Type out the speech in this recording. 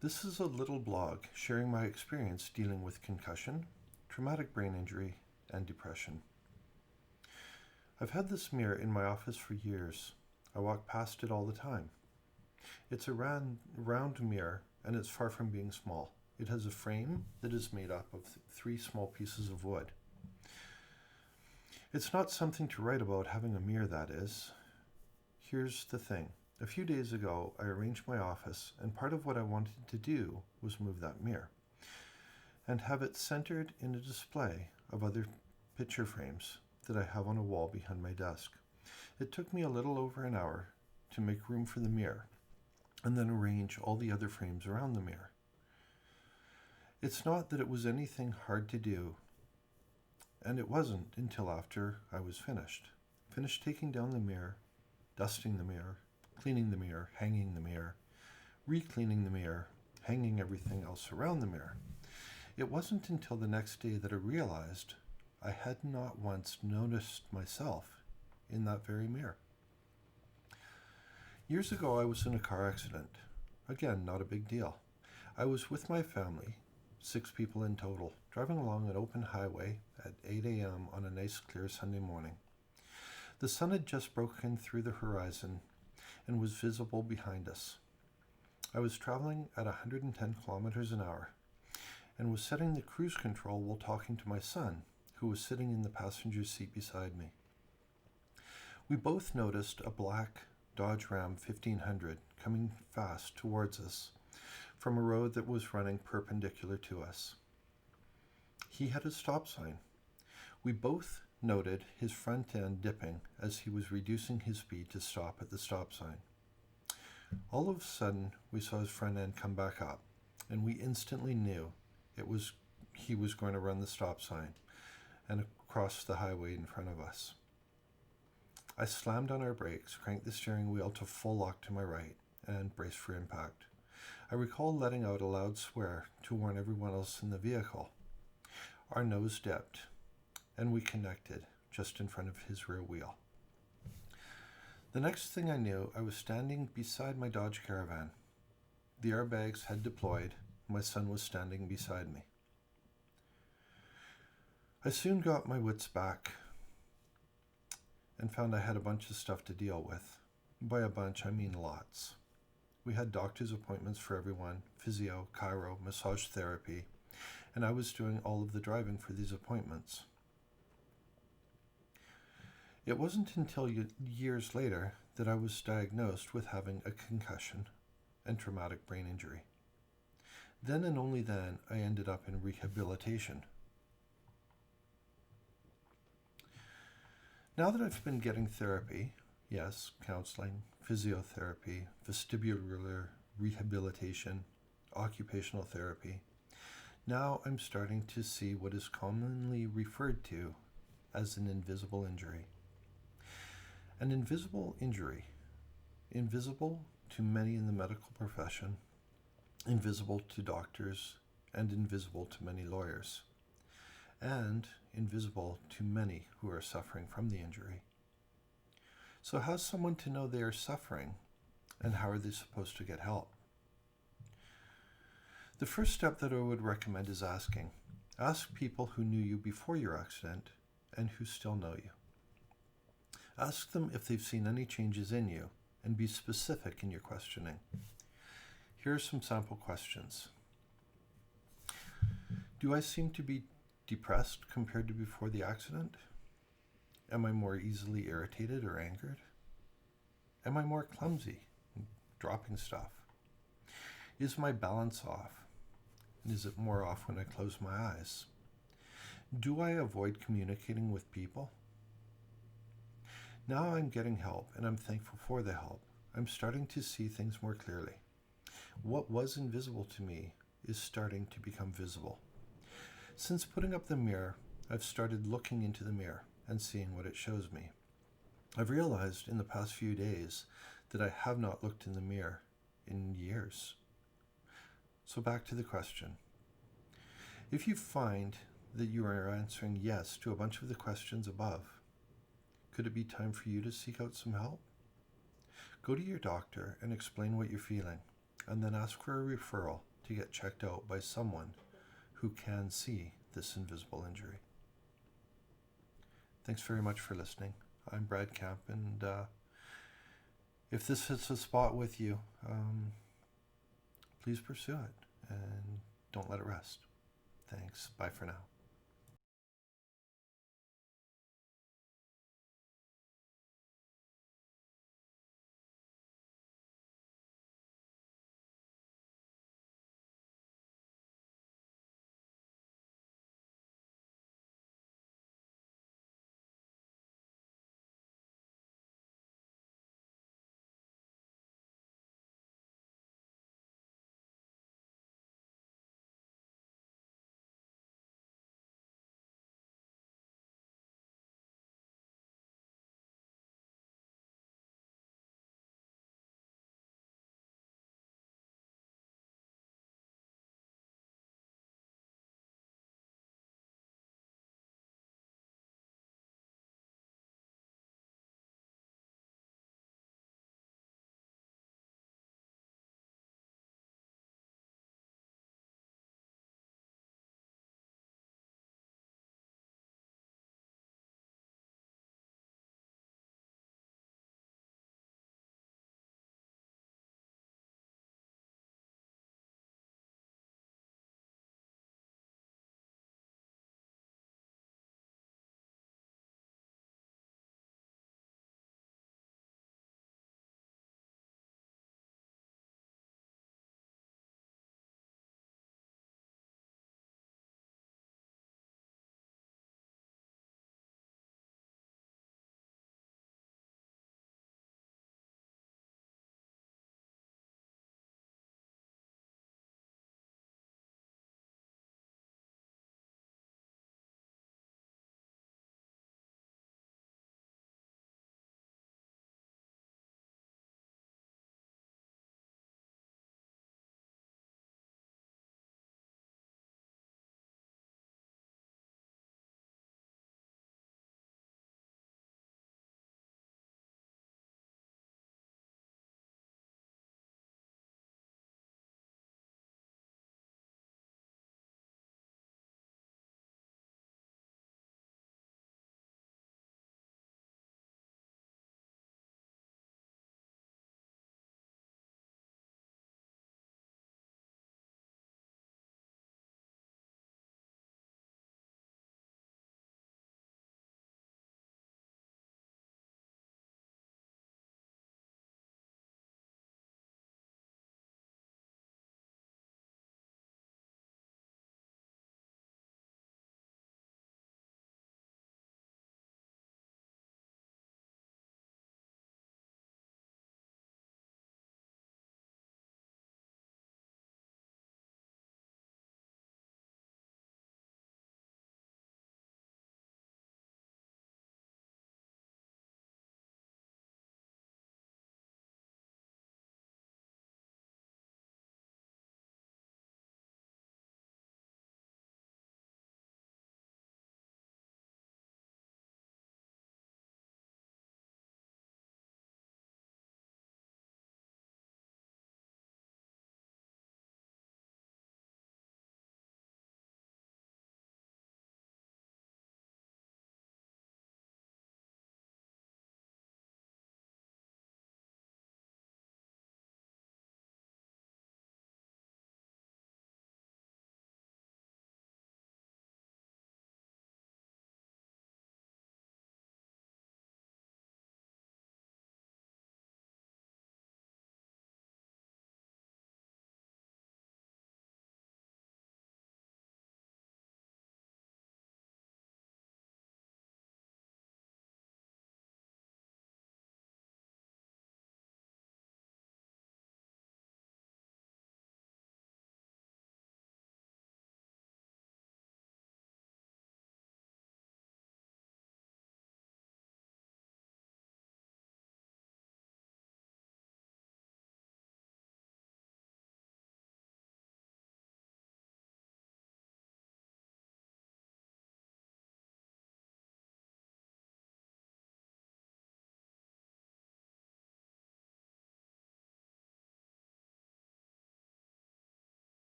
This is a little blog sharing my experience dealing with concussion, traumatic brain injury, and depression. I've had this mirror in my office for years. I walk past it all the time. It's a round mirror, and it's far from being small. It has a frame that is made up of three small pieces of wood. It's not something to write about having a mirror, that is. Here's the thing. A few days ago, I arranged my office, and part of what I wanted to do was move that mirror and have it centered in a display of other picture frames that I have on a wall behind my desk. It took me a little over an hour to make room for the mirror and then arrange all the other frames around the mirror. It's not that it was anything hard to do, and it wasn't until after I was finished taking down the mirror, dusting the mirror, cleaning the mirror, hanging the mirror, recleaning the mirror, hanging everything else around the mirror. It wasn't until the next day that I realized I had not once noticed myself in that very mirror. Years ago, I was in a car accident. Again, not a big deal. I was with my family, 6 people in total, driving along an open highway at 8 a.m. on a nice clear Sunday morning. The sun had just broken through the horizon and was visible behind us. I was traveling at 110 kilometers an hour and was setting the cruise control while talking to my son, who was sitting in the passenger seat beside me. We both noticed a black Dodge Ram 1500 coming fast towards us from a road that was running perpendicular to us. He had a stop sign. We both noted his front end dipping as he was reducing his speed to stop at the stop sign. All of a sudden, we saw his front end come back up, and we instantly knew he was going to run the stop sign and across the highway in front of us. I slammed on our brakes, cranked the steering wheel to full lock to my right, and braced for impact. I recall letting out a loud swear to warn everyone else in the vehicle. Our nose dipped, and we connected just in front of his rear wheel. The next thing I knew, I was standing beside my Dodge Caravan. The airbags had deployed. My son was standing beside me. I soon got my wits back and found I had a bunch of stuff to deal with. By a bunch, I mean lots. We had doctor's appointments for everyone, physio, chiro, massage therapy, and I was doing all of the driving for these appointments. It wasn't until years later that I was diagnosed with having a concussion and traumatic brain injury. Then and only then, I ended up in rehabilitation. Now that I've been getting therapy, yes, counseling, physiotherapy, vestibular rehabilitation, occupational therapy, now I'm starting to see what is commonly referred to as an invisible injury. An invisible injury, invisible to many in the medical profession, invisible to doctors, and invisible to many lawyers, and invisible to many who are suffering from the injury. So how's someone to know they are suffering, and how are they supposed to get help? The first step that I would recommend is asking. Ask people who knew you before your accident and who still know you. Ask them if they've seen any changes in you, and be specific in your questioning. Here are some sample questions. Do I seem to be depressed compared to before the accident? Am I more easily irritated or angered? Am I more clumsy, dropping stuff? Is my balance off? And is it more off when I close my eyes? Do I avoid communicating with people? Now I'm getting help, and I'm thankful for the help. I'm starting to see things more clearly. What was invisible to me is starting to become visible. Since putting up the mirror, I've started looking into the mirror and seeing what it shows me. I've realized in the past few days that I have not looked in the mirror in years. So back to the question. If you find that you are answering yes to a bunch of the questions above, could it be time for you to seek out some help? Go to your doctor and explain what you're feeling, and then ask for a referral to get checked out by someone who can see this invisible injury. Thanks very much for listening. I'm Brad Camp, and if this hits a spot with you, please pursue it and don't let it rest. Thanks. Bye for now.